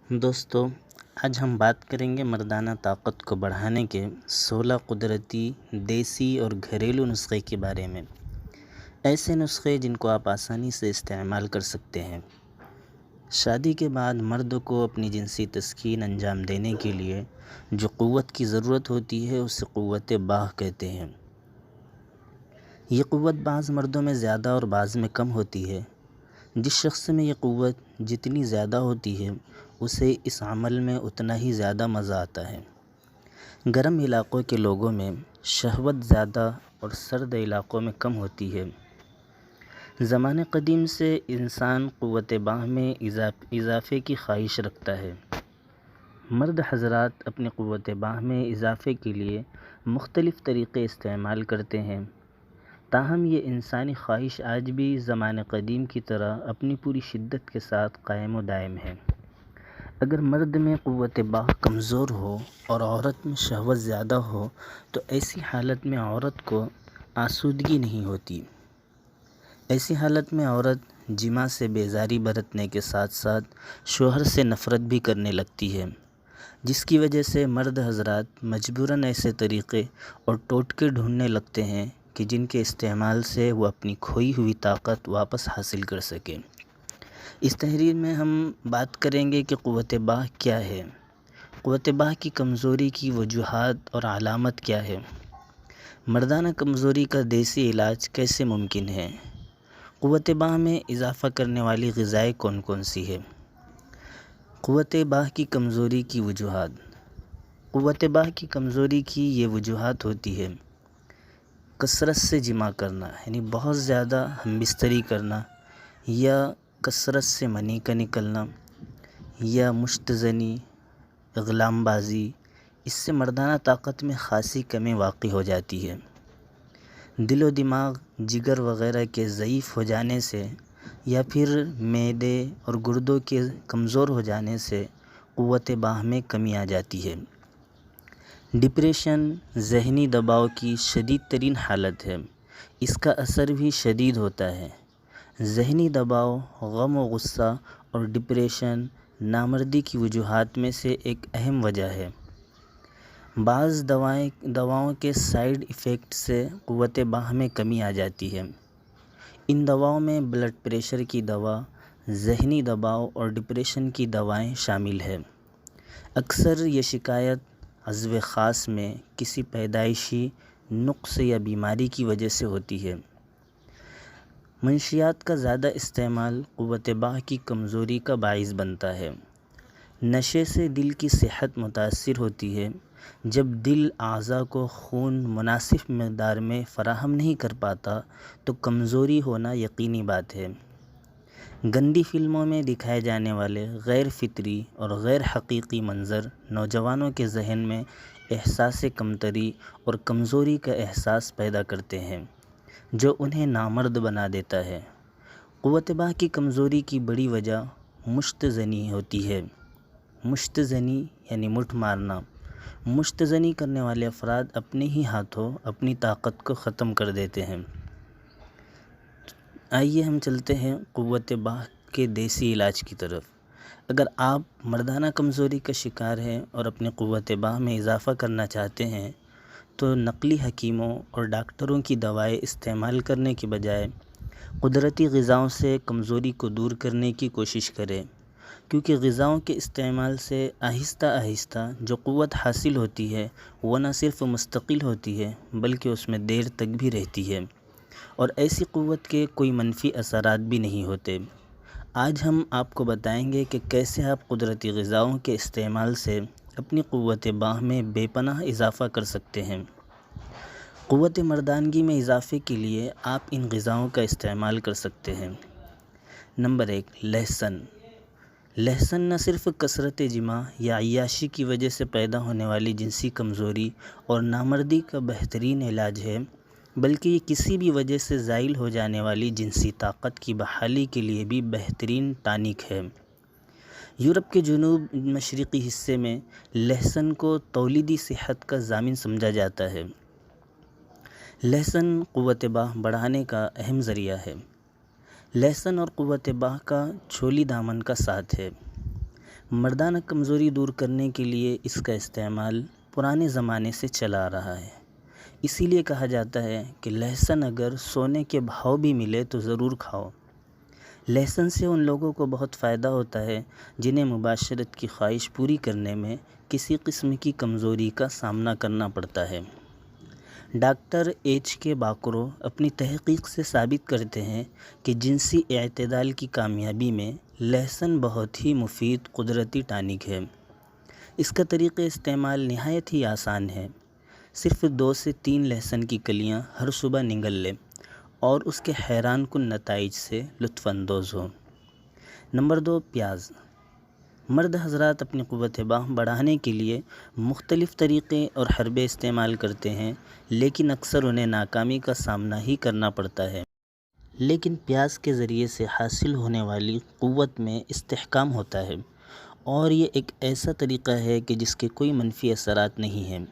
دوستو، آج ہم بات کریں گے مردانہ طاقت کو بڑھانے کے 16 قدرتی دیسی اور گھریلو نسخے کے بارے میں۔ ایسے نسخے جن کو آپ آسانی سے استعمال کر سکتے ہیں۔ شادی کے بعد مرد کو اپنی جنسی تسکین انجام دینے کے لیے جو قوت کی ضرورت ہوتی ہے اسے قوت باہ کہتے ہیں۔ یہ قوت بعض مردوں میں زیادہ اور بعض میں کم ہوتی ہے۔ جس شخص میں یہ قوت جتنی زیادہ ہوتی ہے اسے اس عمل میں اتنا ہی زیادہ مزہ آتا ہے۔ گرم علاقوں کے لوگوں میں شہوت زیادہ اور سرد علاقوں میں کم ہوتی ہے۔ زمانہ قدیم سے انسان قوت باہ میں اضافے کی خواہش رکھتا ہے۔ مرد حضرات اپنی قوت باہ میں اضافے کے لیے مختلف طریقے استعمال کرتے ہیں، تاہم یہ انسانی خواہش آج بھی زمانہ قدیم کی طرح اپنی پوری شدت کے ساتھ قائم و دائم ہے۔ اگر مرد میں قوت باہ کمزور ہو اور عورت میں شہوت زیادہ ہو تو ایسی حالت میں عورت کو آسودگی نہیں ہوتی۔ ایسی حالت میں عورت جماع سے بیزاری برتنے کے ساتھ ساتھ شوہر سے نفرت بھی کرنے لگتی ہے، جس کی وجہ سے مرد حضرات مجبوراً ایسے طریقے اور ٹوٹکے ڈھونڈنے لگتے ہیں کہ جن کے استعمال سے وہ اپنی کھوئی ہوئی طاقت واپس حاصل کر سکیں۔ اس تحریر میں ہم بات کریں گے کہ قوت باہ کیا ہے، قوت باہ کی کمزوری کی وجوہات اور علامت کیا ہے، مردانہ کمزوری کا دیسی علاج کیسے ممکن ہے، قوت باہ میں اضافہ کرنے والی غذائیں کون کون سی ہے۔ قوت باہ کی کمزوری کی وجوہات۔ قوت باہ کی کمزوری کی یہ وجوہات ہوتی ہے: کثرت سے جماع کرنا، یعنی بہت زیادہ ہم بستری کرنا، یا کثرت سے منی کا نکلنا، یا مشت زنی، اغلام بازی، اس سے مردانہ طاقت میں خاصی کمی واقع ہو جاتی ہے۔ دل و دماغ، جگر وغیرہ کے ضعیف ہو جانے سے یا پھر معدے اور گردوں کے کمزور ہو جانے سے قوت باہ میں کمی آ جاتی ہے۔ ڈپریشن ذہنی دباؤ کی شدید ترین حالت ہے، اس کا اثر بھی شدید ہوتا ہے۔ ذہنی دباؤ، غم و غصہ اور ڈپریشن نامردی کی وجوہات میں سے ایک اہم وجہ ہے۔ بعض دواؤں کے سائیڈ ایفیکٹ سے قوت باہ میں کمی آ جاتی ہے۔ ان دواؤں میں بلڈ پریشر کی دوا، ذہنی دباؤ اور ڈپریشن کی دوائیں شامل ہیں۔ اکثر یہ شکایت عضو خاص میں کسی پیدائشی نقص یا بیماری کی وجہ سے ہوتی ہے۔ منشیات کا زیادہ استعمال قوت باہ کی کمزوری کا باعث بنتا ہے۔ نشے سے دل کی صحت متاثر ہوتی ہے۔ جب دل اعضاء کو خون مناسب مقدار میں فراہم نہیں کر پاتا تو کمزوری ہونا یقینی بات ہے۔ گندی فلموں میں دکھائے جانے والے غیر فطری اور غیر حقیقی منظر نوجوانوں کے ذہن میں احساس کمتری اور کمزوری کا احساس پیدا کرتے ہیں، جو انہیں نامرد بنا دیتا ہے۔ قوت باہ کی کمزوری کی بڑی وجہ مشت زنی ہوتی ہے۔ مشت زنی یعنی مٹھ مارنا۔ مشت زنی کرنے والے افراد اپنے ہی ہاتھوں اپنی طاقت کو ختم کر دیتے ہیں۔ آئیے ہم چلتے ہیں قوت باہ کے دیسی علاج کی طرف۔ اگر آپ مردانہ کمزوری کا شکار ہیں اور اپنی قوت باہ میں اضافہ کرنا چاہتے ہیں تو نقلی حکیموں اور ڈاکٹروں کی دوائیں استعمال کرنے کے بجائے قدرتی غذاؤں سے کمزوری کو دور کرنے کی کوشش کریں، کیونکہ غذاؤں کے استعمال سے آہستہ آہستہ جو قوت حاصل ہوتی ہے وہ نہ صرف مستقل ہوتی ہے بلکہ اس میں دیر تک بھی رہتی ہے، اور ایسی قوت کے کوئی منفی اثرات بھی نہیں ہوتے۔ آج ہم آپ کو بتائیں گے کہ کیسے آپ قدرتی غذاؤں کے استعمال سے اپنی قوت باہ میں بے پناہ اضافہ کر سکتے ہیں۔ قوت مردانگی میں اضافے کے لیے آپ ان غذاؤں کا استعمال کر سکتے ہیں۔ نمبر 1، لہسن۔ لہسن نہ صرف کثرت جماع یا عیاشی کی وجہ سے پیدا ہونے والی جنسی کمزوری اور نامردی کا بہترین علاج ہے، بلکہ یہ کسی بھی وجہ سے زائل ہو جانے والی جنسی طاقت کی بحالی کے لیے بھی بہترین ٹانک ہے۔ یورپ کے جنوب مشرقی حصے میں لہسن کو تولیدی صحت کا ضامن سمجھا جاتا ہے۔ لہسن قوت باہ بڑھانے کا اہم ذریعہ ہے۔ لہسن اور قوت باہ کا چھولی دامن کا ساتھ ہے۔ مردانہ کمزوری دور کرنے کے لیے اس کا استعمال پرانے زمانے سے چلا آ رہا ہے۔ اسی لیے کہا جاتا ہے کہ لہسن اگر سونے کے بھاؤ بھی ملے تو ضرور کھاؤ۔ لہسن سے ان لوگوں کو بہت فائدہ ہوتا ہے جنہیں مباشرت کی خواہش پوری کرنے میں کسی قسم کی کمزوری کا سامنا کرنا پڑتا ہے۔ ڈاکٹر ایچ کے باکرو اپنی تحقیق سے ثابت کرتے ہیں کہ جنسی اعتدال کی کامیابی میں لہسن بہت ہی مفید قدرتی ٹانک ہے۔ اس کا طریقہ استعمال نہایت ہی آسان ہے۔ صرف 2 سے 3 لہسن کی کلیاں ہر صبح نگل لیں اور اس کے حیران کن نتائج سے لطف اندوز ہو۔ نمبر 2، پیاز۔ مرد حضرات اپنی قوت باہ بڑھانے کے لیے مختلف طریقے اور حربے استعمال کرتے ہیں، لیکن اکثر انہیں ناکامی کا سامنا ہی کرنا پڑتا ہے۔ لیکن پیاز کے ذریعے سے حاصل ہونے والی قوت میں استحکام ہوتا ہے، اور یہ ایک ایسا طریقہ ہے کہ جس کے کوئی منفی اثرات نہیں ہیں۔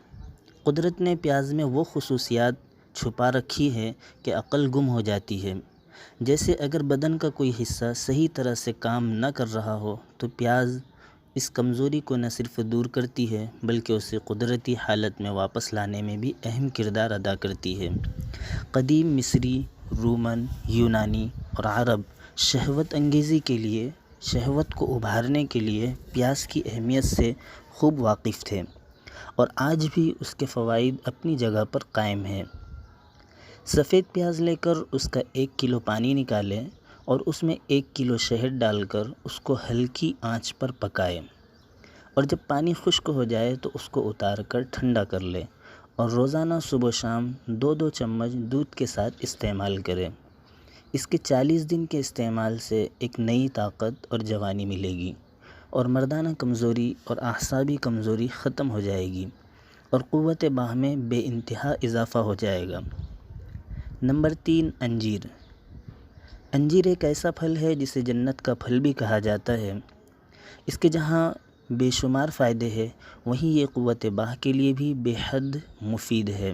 قدرت نے پیاز میں وہ خصوصیات چھپا رکھی ہے کہ عقل گم ہو جاتی ہے۔ جیسے اگر بدن کا کوئی حصہ صحیح طرح سے کام نہ کر رہا ہو تو پیاز اس کمزوری کو نہ صرف دور کرتی ہے بلکہ اسے قدرتی حالت میں واپس لانے میں بھی اہم کردار ادا کرتی ہے۔ قدیم مصری، رومن، یونانی اور عرب شہوت انگیزی کے لیے، شہوت کو ابھارنے کے لیے پیاز کی اہمیت سے خوب واقف تھے، اور آج بھی اس کے فوائد اپنی جگہ پر قائم ہیں۔ سفید پیاز لے کر اس کا 1 کلو پانی نکالیں اور اس میں 1 کلو شہد ڈال کر اس کو ہلکی آنچ پر پکائیں، اور جب پانی خشک ہو جائے تو اس کو اتار کر ٹھنڈا کر لیں اور روزانہ صبح و شام 2 چمچ دودھ کے ساتھ استعمال کریں۔ اس کے 40 دن کے استعمال سے ایک نئی طاقت اور جوانی ملے گی، اور مردانہ کمزوری اور اعصابی کمزوری ختم ہو جائے گی، اور قوت باہ میں بے انتہا اضافہ ہو جائے گا۔ نمبر 3، انجیر۔ انجیر ایک ایسا پھل ہے جسے جنت کا پھل بھی کہا جاتا ہے۔ اس کے جہاں بے شمار فائدے ہیں، وہیں یہ قوت باہ کے لیے بھی بے حد مفید ہے۔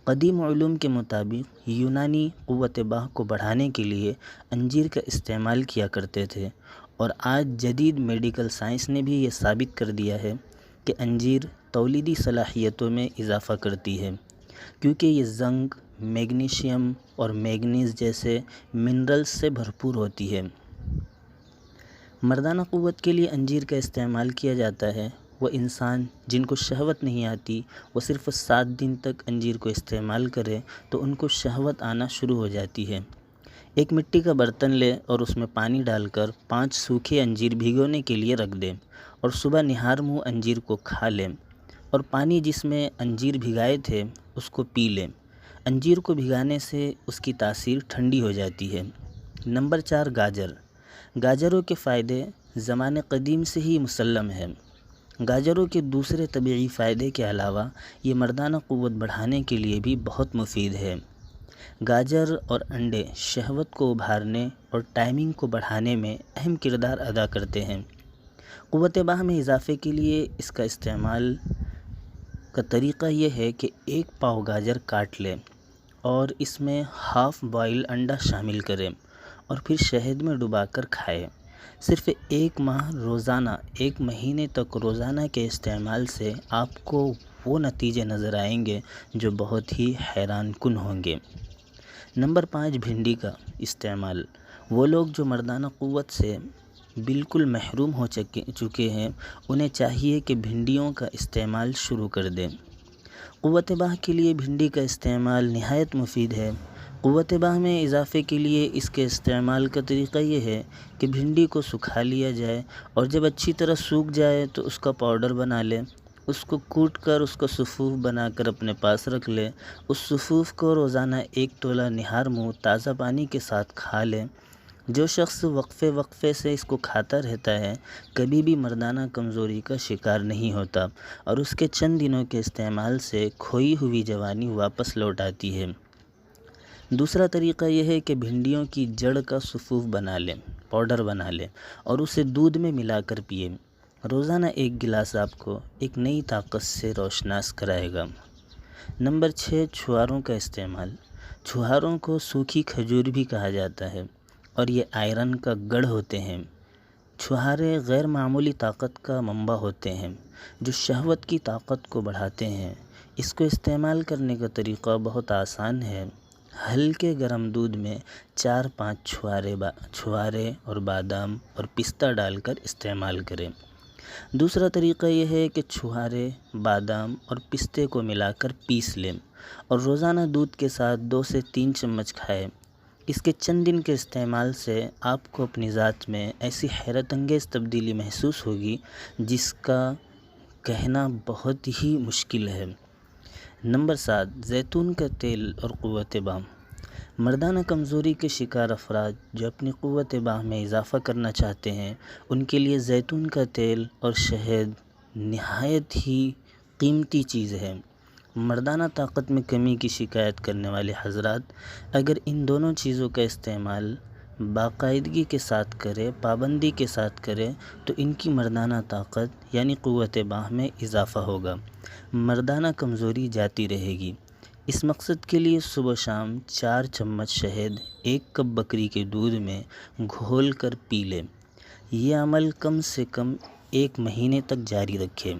قدیم علوم کے مطابق یونانی قوت باہ کو بڑھانے کے لیے انجیر کا استعمال کیا کرتے تھے، اور آج جدید میڈیکل سائنس نے بھی یہ ثابت کر دیا ہے کہ انجیر تولیدی صلاحیتوں میں اضافہ کرتی ہے، کیونکہ یہ زنک، میگنیشیم اور مینگنیز جیسے منرلز سے بھرپور ہوتی ہے۔ مردانہ قوت کے لیے انجیر کا استعمال کیا جاتا ہے۔ وہ انسان جن کو شہوت نہیں آتی، وہ صرف 7 دن تک انجیر کو استعمال کرے تو ان کو شہوت آنا شروع ہو جاتی ہے۔ ایک مٹی کا برتن لے اور اس میں پانی ڈال کر 5 سوکھے انجیر بھگونے کے لیے رکھ دیں، اور صبح نہار منہ انجیر کو کھا لیں، اور پانی جس میں انجیر بھگائے تھے اس کو پی لیں۔ انجیر کو بھگانے سے اس کی تاثیر ٹھنڈی ہو جاتی ہے۔ نمبر 4، گاجر۔ گاجروں کے فائدے زمانے قدیم سے ہی مسلم ہیں۔ گاجروں کے دوسرے طبعی فائدے کے علاوہ یہ مردانہ قوت بڑھانے کے لیے بھی بہت مفید ہے۔ گاجر اور انڈے شہوت کو ابھارنے اور ٹائمنگ کو بڑھانے میں اہم کردار ادا کرتے ہیں۔ قوت باہ میں اضافے کے لیے اس کا استعمال کا طریقہ یہ ہے کہ 1 پاؤ گاجر کاٹ لیں اور اس میں ہاف بوائل انڈا شامل کریں اور پھر شہد میں ڈبا کر کھائیں۔ صرف 1 ماہ روزانہ، 1 مہینے تک روزانہ کے استعمال سے آپ کو وہ نتیجے نظر آئیں گے جو بہت ہی حیران کن ہوں گے۔ نمبر 5، بھنڈی کا استعمال۔ وہ لوگ جو مردانہ قوت سے بالکل محروم ہو چکے ہیں، انہیں چاہیے کہ بھنڈیوں کا استعمال شروع کر دیں۔ قوت باہ کے لیے بھنڈی کا استعمال نہایت مفید ہے۔ قوت باہ میں اضافے کے لیے اس کے استعمال کا طریقہ یہ ہے کہ بھنڈی کو سکھا لیا جائے، اور جب اچھی طرح سوکھ جائے تو اس کا پاؤڈر بنا لیں۔ اس کو کوٹ کر اس کا سفوف بنا کر اپنے پاس رکھ لیں۔ اس سفوف کو روزانہ 1 تولہ نہار منہ تازہ پانی کے ساتھ کھا لیں۔ جو شخص وقفے سے اس کو کھاتا رہتا ہے کبھی بھی مردانہ کمزوری کا شکار نہیں ہوتا، اور اس کے چند دنوں کے استعمال سے کھوئی ہوئی جوانی واپس لوٹ آتی ہے۔ دوسرا طریقہ یہ ہے کہ بھنڈیوں کی جڑ کا سفوف بنا لیں، پاؤڈر بنا لیں اور اسے دودھ میں ملا کر پئیں۔ روزانہ 1 گلاس آپ کو ایک نئی طاقت سے روشناس کرائے گا۔ نمبر 6، چھہاروں کا استعمال۔ چھہاروں کو سوکھی کھجور بھی کہا جاتا ہے، اور یہ آئرن کا گڑھ ہوتے ہیں۔ چھہارے غیر معمولی طاقت کا منبع ہوتے ہیں جو شہوت کی طاقت کو بڑھاتے ہیں۔ اس کو استعمال کرنے کا طریقہ بہت آسان ہے۔ ہلکے گرم دودھ میں 4-5 چھہارے اور بادام اور پستہ ڈال کر استعمال کریں۔ دوسرا طریقہ یہ ہے کہ چھہارے، بادام اور پستے کو ملا کر پیس لیں اور روزانہ دودھ کے ساتھ 2 سے 3 چمچ کھائیں۔ اس کے چند دن کے استعمال سے آپ کو اپنی ذات میں ایسی حیرت انگیز تبدیلی محسوس ہوگی جس کا کہنا بہت ہی مشکل ہے۔ نمبر 7، زیتون کا تیل اور قوت باہ۔ مردانہ کمزوری کے شکار افراد جو اپنی قوت باہ میں اضافہ کرنا چاہتے ہیں، ان کے لیے زیتون کا تیل اور شہد نہایت ہی قیمتی چیز ہے۔ مردانہ طاقت میں کمی کی شکایت کرنے والے حضرات اگر ان دونوں چیزوں کا استعمال باقاعدگی کے ساتھ کرے، پابندی کے ساتھ کرے، تو ان کی مردانہ طاقت یعنی قوت باہ میں اضافہ ہوگا۔ مردانہ کمزوری جاتی رہے گی۔ اس مقصد کے لیے صبح شام 4 چمچ شہد 1 کپ بکری کے دودھ میں گھول کر پی لیں۔ یہ عمل کم سے کم 1 مہینے تک جاری رکھیں۔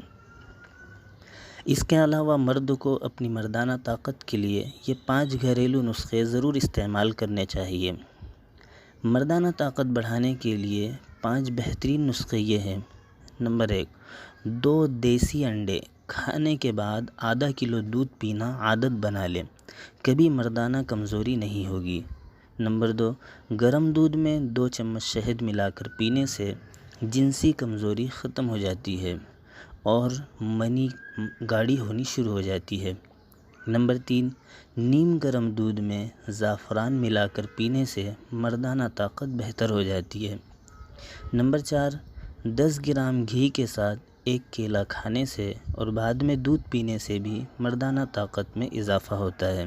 اس کے علاوہ مرد کو اپنی مردانہ طاقت کے لیے یہ 5 گھریلو نسخے ضرور استعمال کرنے چاہیے۔ مردانہ طاقت بڑھانے کے لیے 5 بہترین نسخے یہ ہیں۔ نمبر 1، 2 دیسی انڈے کھانے کے بعد آدھا کلو دودھ پینا عادت بنا لیں، کبھی مردانہ کمزوری نہیں ہوگی۔ نمبر 2، گرم دودھ میں 2 چمچ شہد ملا کر پینے سے جنسی کمزوری ختم ہو جاتی ہے اور منی گاڑی ہونی شروع ہو جاتی ہے۔ نمبر 3، نیم گرم دودھ میں زعفران ملا کر پینے سے مردانہ طاقت بہتر ہو جاتی ہے۔ نمبر 4، 10 گرام گھی کے ساتھ 1 کیلا کھانے سے اور بعد میں دودھ پینے سے بھی مردانہ طاقت میں اضافہ ہوتا ہے۔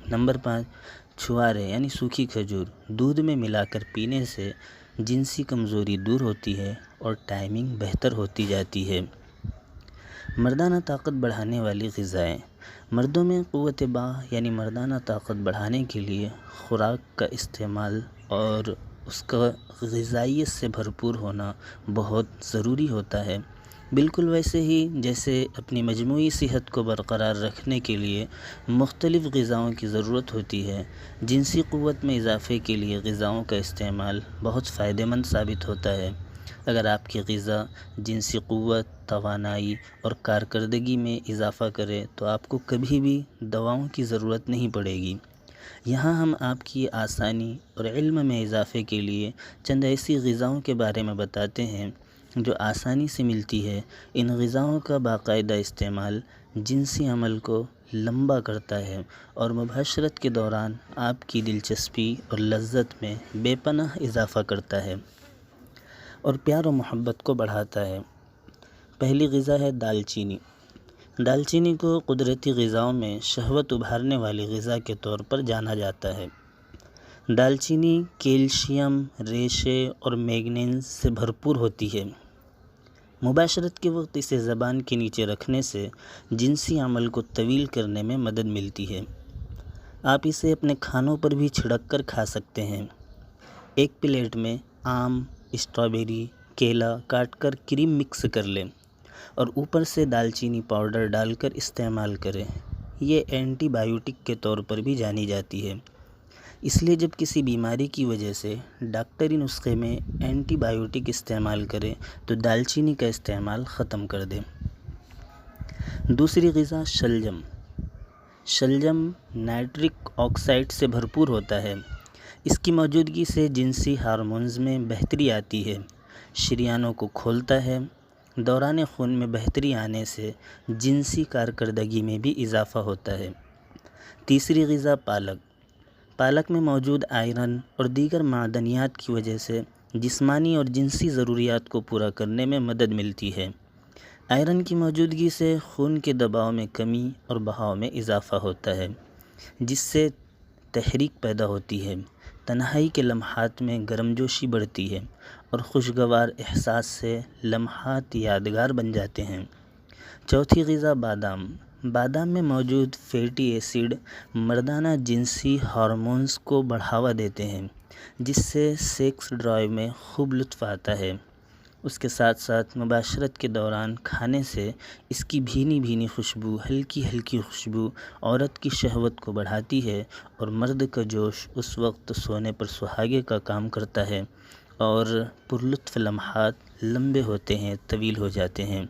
نمبر 5، چھہارے یعنی سوکھی کھجور دودھ میں ملا کر پینے سے جنسی کمزوری دور ہوتی ہے اور ٹائمنگ بہتر ہوتی جاتی ہے۔ مردانہ طاقت بڑھانے والی غذائیں۔ مردوں میں قوت باہ یعنی مردانہ طاقت بڑھانے کے لیے خوراک کا استعمال اور اس کا غذائیت سے بھرپور ہونا بہت ضروری ہوتا ہے۔ بالکل ویسے ہی جیسے اپنی مجموعی صحت کو برقرار رکھنے کے لیے مختلف غذاؤں کی ضرورت ہوتی ہے، جنسی قوت میں اضافے کے لیے غذاؤں کا استعمال بہت فائدہ مند ثابت ہوتا ہے۔ اگر آپ کی غذا جنسی قوت، توانائی اور کارکردگی میں اضافہ کرے تو آپ کو کبھی بھی دواؤں کی ضرورت نہیں پڑے گی۔ یہاں ہم آپ کی آسانی اور علم میں اضافے کے لیے چند ایسی غذاؤں کے بارے میں بتاتے ہیں جو آسانی سے ملتی ہے۔ ان غذاؤں کا باقاعدہ استعمال جنسی عمل کو لمبا کرتا ہے اور مباشرت کے دوران آپ کی دلچسپی اور لذت میں بے پناہ اضافہ کرتا ہے اور پیار و محبت کو بڑھاتا ہے۔ پہلی غذا ہے دال چینی۔ دال چینی کو قدرتی غذاؤں میں شہوت ابھارنے والی غذا کے طور پر جانا جاتا ہے۔ دال چینی کیلشیم، ریشے اور مینگنیز سے بھرپور ہوتی ہے۔ مباشرت کے وقت اسے زبان کے نیچے رکھنے سے جنسی عمل کو طویل کرنے میں مدد ملتی ہے۔ آپ اسے اپنے کھانوں پر بھی چھڑک کر کھا سکتے ہیں۔ ایک پلیٹ میں آم، اسٹرابیری، کیلا کاٹ کر کریم مکس کر لیں اور اوپر سے دال چینی پاؤڈر ڈال کر استعمال کریں۔ یہ اینٹی بایوٹک کے طور پر بھی جانی جاتی ہے، اس لیے جب کسی بیماری کی وجہ سے ڈاکٹری نسخے میں اینٹی بایوٹک استعمال کریں تو دال چینی کا استعمال ختم کر دیں۔ دوسری غذا شلجم۔ شلجم نائٹرک آکسائڈ سے بھرپور ہوتا ہے۔ اس کی موجودگی سے جنسی ہارمونز میں بہتری آتی ہے، شریانوں کو کھولتا ہے۔ دوران خون میں بہتری آنے سے جنسی کارکردگی میں بھی اضافہ ہوتا ہے۔ تیسری غذا پالک۔ پالک میں موجود آئرن اور دیگر معدنیات کی وجہ سے جسمانی اور جنسی ضروریات کو پورا کرنے میں مدد ملتی ہے۔ آئرن کی موجودگی سے خون کے دباؤ میں کمی اور بہاؤ میں اضافہ ہوتا ہے، جس سے تحریک پیدا ہوتی ہے، تنہائی کے لمحات میں گرمجوشی بڑھتی ہے اور خوشگوار احساس سے لمحات یادگار بن جاتے ہیں۔ چوتھی غذا بادام۔ بادام میں موجود فیٹی ایسڈ مردانہ جنسی ہارمونز کو بڑھاوا دیتے ہیں، جس سے سیکس ڈرائیو میں خوب لطف آتا ہے۔ اس کے ساتھ ساتھ مباشرت کے دوران کھانے سے اس کی بھینی بھینی خوشبو، ہلکی ہلکی خوشبو عورت کی شہوت کو بڑھاتی ہے، اور مرد کا جوش اس وقت سونے پر سہاگے کا کام کرتا ہے اور پرلطف لمحات لمبے ہوتے ہیں، طویل ہو جاتے ہیں۔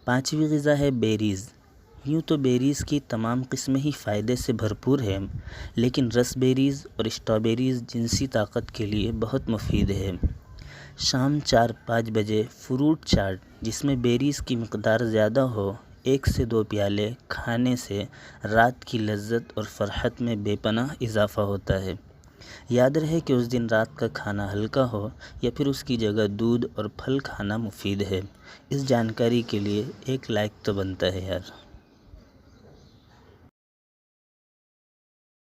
پانچویں غذا ہے بیریز۔ یوں تو بیریز کی تمام قسمیں ہی فائدے سے بھرپور ہیں، لیکن رس بیریز اور اسٹرابیریز جنسی طاقت کے لیے بہت مفید ہے۔ شام 4-5 بجے فروٹ چاٹ جس میں بیریز کی مقدار زیادہ ہو، 1 سے 2 پیالے کھانے سے رات کی لذت اور فرحت میں بے پناہ اضافہ ہوتا ہے۔ یاد رہے کہ اس دن رات کا کھانا ہلکا ہو یا پھر اس کی جگہ دودھ اور پھل کھانا مفید ہے۔ اس جانکاری کے لیے ایک لائک تو بنتا ہے یار۔